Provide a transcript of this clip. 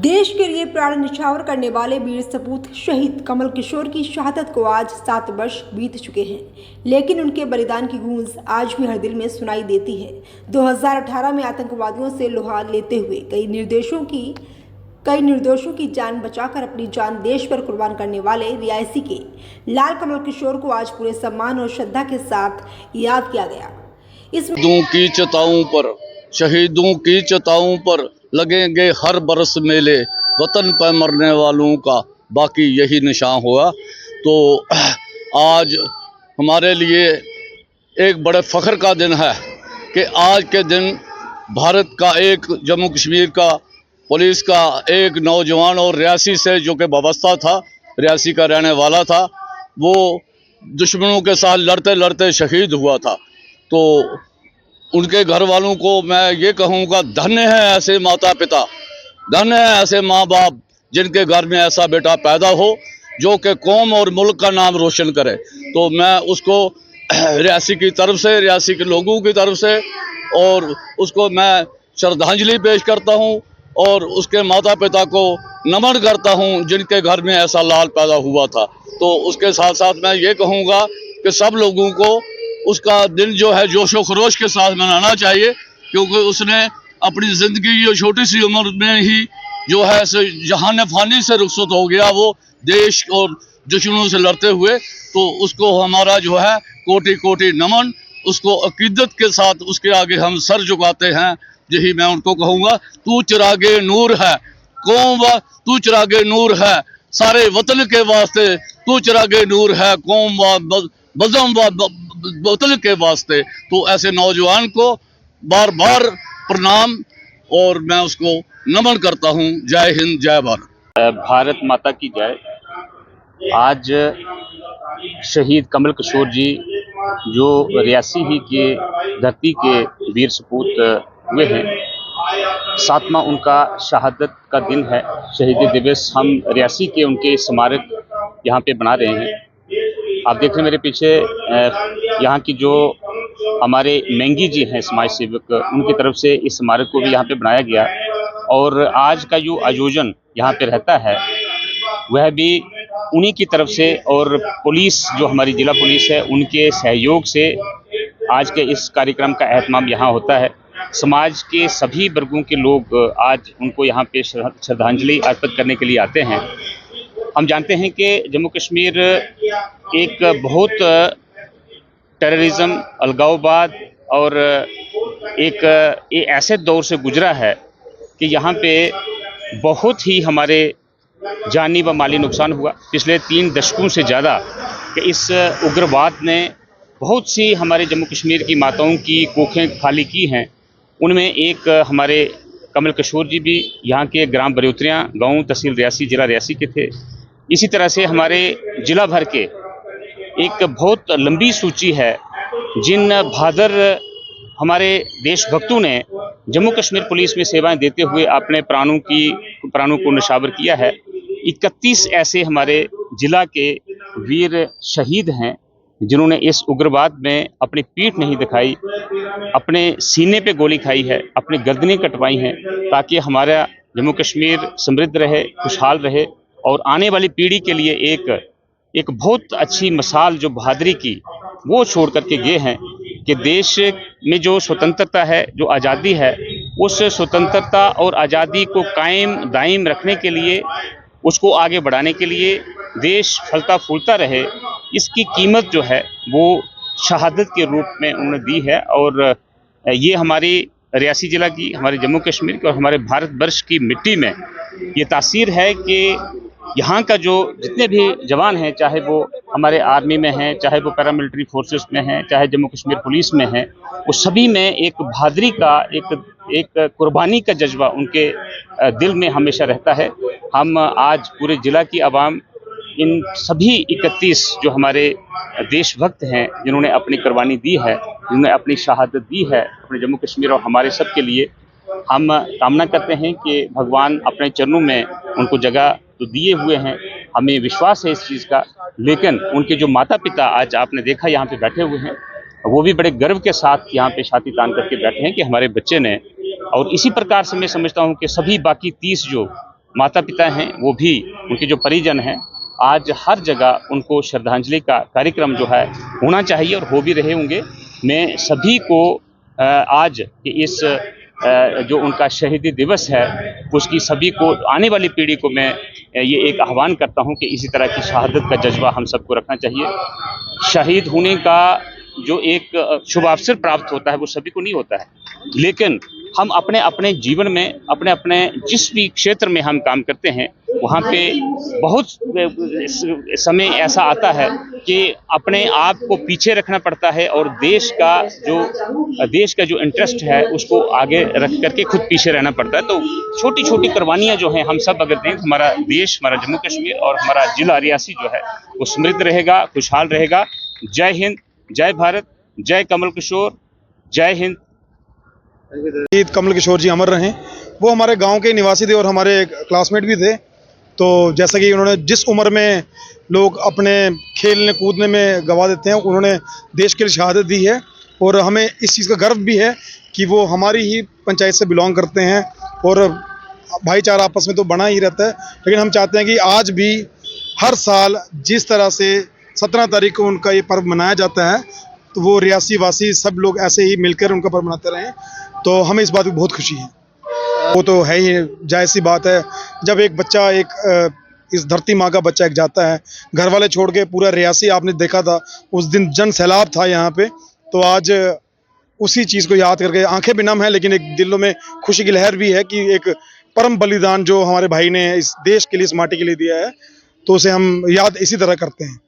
देश के लिए प्राण न्यौछावर करने वाले वीर सपूत शहीद कमल किशोर की शहादत को आज 7 वर्ष बीत चुके हैं, लेकिन उनके बलिदान की गूंज आज भी हर दिल में सुनाई देती है। 2018 में आतंकवादियों से लोहा लेते हुए कई निर्दोषों की जान बचाकर अपनी जान देश पर कुर्बान करने वाले रियासी के लाल कमल किशोर को आज पूरे सम्मान और श्रद्धा के साथ याद किया गया। शहीदों की चिताओं पर लगेंगे हर बरस मेले, वतन पर मरने वालों का बाकी यही निशान हुआ। तो आज हमारे लिए एक बड़े फ़ख्र का दिन है कि आज के दिन भारत का एक जम्मू कश्मीर का पुलिस का एक नौजवान और रियासी से जो कि वाबस्ता था, रियासी का रहने वाला था, वो दुश्मनों के साथ लड़ते लड़ते शहीद हुआ था। तो उनके घर वालों को मैं ये कहूँगा, धन्य है ऐसे माता पिता, धन्य है ऐसे माँ बाप जिनके घर में ऐसा बेटा पैदा हो जो कि कौम और मुल्क का नाम रोशन करे। तो मैं उसको रियासी की तरफ से, रियासी के लोगों की तरफ से और उसको मैं श्रद्धांजलि पेश करता हूँ और उसके माता पिता को नमन करता हूँ जिनके घर में ऐसा लाल पैदा हुआ था। तो उसके साथ साथ मैं ये कहूँगा कि सब लोगों को उसका दिन जो है जोशो खरोश के साथ मनाना चाहिए, क्योंकि उसने अपनी ज़िंदगी और छोटी सी उम्र में ही जो है जहान फ़ानी से रुखसत हो गया, वो देश और दुश्मनों से लड़ते हुए। तो उसको हमारा जो है कोटि कोटि नमन, उसको अकीदत के साथ उसके आगे हम सर झुकाते हैं। यही मैं उनको कहूँगा, तू चिरागे नूर है कौम व तू चिरागे नूर है सारे वतन के वास्ते, तू चिरागे नूर है कौम व बज़म व वतन के वास्ते। तो ऐसे नौजवान को बार बार प्रणाम और मैं उसको नमन करता हूँ। जय हिंद, जय भारत। भारत माता की जय। आज शहीद कमल किशोर जी जो रियासी ही के धरती के वीर सपूत हुए हैं, 7वां उनका शहादत का दिन है, शहीदी दिवस। हम रियासी के उनके स्मारक यहाँ पे बना रहे हैं। आप देख रहे हैं मेरे पीछे यहाँ की जो हमारे मेंगी जी हैं समाज सेवक, उनकी तरफ से इस स्मारक को भी यहाँ पे बनाया गया। और आज का जो आयोजन यहाँ पे रहता है वह भी उन्हीं की तरफ से, और पुलिस जो हमारी जिला पुलिस है उनके सहयोग से आज के इस कार्यक्रम का एहतमाम यहाँ होता है। समाज के सभी वर्गों के लोग आज उनको यहाँ पे श्रद्धांजलि अर्पित करने के लिए आते हैं। हम जानते हैं कि जम्मू कश्मीर एक बहुत टेररिज्म, अलगाववाद और एक ऐसे दौर से गुजरा है कि यहाँ पे बहुत ही हमारे जानी व माली नुकसान हुआ। पिछले 3 दशकों से ज़्यादा कि इस उग्रवाद ने बहुत सी हमारे जम्मू कश्मीर की माताओं की कोखें खाली की हैं। उनमें एक हमारे कमल किशोर जी भी यहाँ के ग्राम बरियोत्रियाँ गाँव तहसील रियासी जिला रियासी के थे। इसी तरह से हमारे जिला भर के एक बहुत लंबी सूची है जिन बहादुर हमारे देशभक्तों ने जम्मू कश्मीर पुलिस में सेवाएं देते हुए अपने प्राणों को निछावर किया है। 31 ऐसे हमारे जिला के वीर शहीद हैं जिन्होंने इस उग्रवाद में अपनी पीठ नहीं दिखाई, अपने सीने पे गोली खाई है, अपनी गर्दनें कटवाई हैं, ताकि हमारा जम्मू कश्मीर समृद्ध रहे, खुशहाल रहे और आने वाली पीढ़ी के लिए एक बहुत अच्छी मिसाल जो बहादुरी की वो छोड़ करके गए हैं कि देश में जो स्वतंत्रता है, जो आज़ादी है, उस स्वतंत्रता और आज़ादी को कायम दायम रखने के लिए, उसको आगे बढ़ाने के लिए देश फलता फूलता रहे, इसकी कीमत जो है वो शहादत के रूप में उन्होंने दी है। और ये हमारी रियासी ज़िला की, हमारे जम्मू कश्मीर की और हमारे भारतवर्ष की मिट्टी में ये तासीर है कि यहाँ का जो जितने भी जवान हैं, चाहे वो हमारे आर्मी में हैं, चाहे वो पैरामिलिट्री फोर्सेस में हैं, चाहे जम्मू कश्मीर पुलिस में हैं, वो सभी में एक बहादुरी का, एक कुर्बानी का जज्बा उनके दिल में हमेशा रहता है। हम आज पूरे ज़िला की आवाम इन सभी 31 जो हमारे देशभक्त हैं, जिन्होंने अपनी कुर्बानी दी है, जिन्होंने अपनी शहादत दी है अपने जम्मू कश्मीर और हमारे सब के लिए, हम कामना करते हैं कि भगवान अपने चरणों में उनको जगह तो दिए हुए हैं, हमें विश्वास है इस चीज़ का। लेकिन उनके जो माता पिता आज आपने देखा यहाँ पे बैठे हुए हैं, वो भी बड़े गर्व के साथ यहाँ पे छाती तान करके बैठे हैं कि हमारे बच्चे ने, और इसी प्रकार से मैं समझता हूँ कि सभी बाकी 30 जो माता पिता हैं, वो भी, उनके जो परिजन हैं, आज हर जगह उनको श्रद्धांजलि का कार्यक्रम जो है होना चाहिए और हो भी रहे होंगे। मैं सभी को आज के इस जो उनका शहीदी दिवस है उसकी सभी को, आने वाली पीढ़ी को मैं ये एक आह्वान करता हूं कि इसी तरह की शहादत का जज्बा हम सबको रखना चाहिए। शहीद होने का जो एक शुभ अवसर प्राप्त होता है वो सभी को नहीं होता है, लेकिन हम अपने अपने जीवन में, अपने अपने जिस भी क्षेत्र में हम काम करते हैं वहाँ पे बहुत समय ऐसा आता है कि अपने आप को पीछे रखना पड़ता है और देश का जो इंटरेस्ट है उसको आगे रख करके खुद पीछे रहना पड़ता है। तो छोटी छोटी कुर्बानियाँ जो हैं हम सब अगर दें, हमारा देश, हमारा जम्मू कश्मीर और हमारा जिला रियासी जो है वो समृद्ध रहेगा, खुशहाल रहेगा। जय हिंद, जय भारत, जय कमल किशोर, जय हिंद। शहीद कमल किशोर जी अमर रहें। वो हमारे गांव के निवासी थे और हमारे क्लासमेट भी थे। तो जैसा कि उन्होंने जिस उम्र में लोग अपने खेलने कूदने में गवा देते हैं, उन्होंने देश के लिए शहादत दी है और हमें इस चीज़ का गर्व भी है कि वो हमारी ही पंचायत से बिलोंग करते हैं और भाईचारा आपस में तो बना ही रहता है। लेकिन हम चाहते हैं कि आज भी हर साल जिस तरह से 17 तारीख को उनका ये पर्व मनाया जाता है, तो वो रियासी वासी सब लोग ऐसे ही मिलकर उनका पर्व मनाते रहें। तो हमें इस बात की बहुत खुशी है। वो तो है ही, जायज़ सी बात है। जब एक बच्चा, इस धरती माँ का बच्चा एक जाता है, घर वाले छोड़ के, पूरा रियासी आपने देखा था उस दिन जन सैलाब था यहाँ पे। तो आज उसी चीज़ को याद करके आंखें भी नम है, लेकिन एक दिलों में खुशी की लहर भी है कि एक परम बलिदान जो हमारे भाई ने इस देश के लिए, इस माटी के लिए दिया है, तो उसे हम याद इसी तरह करते हैं।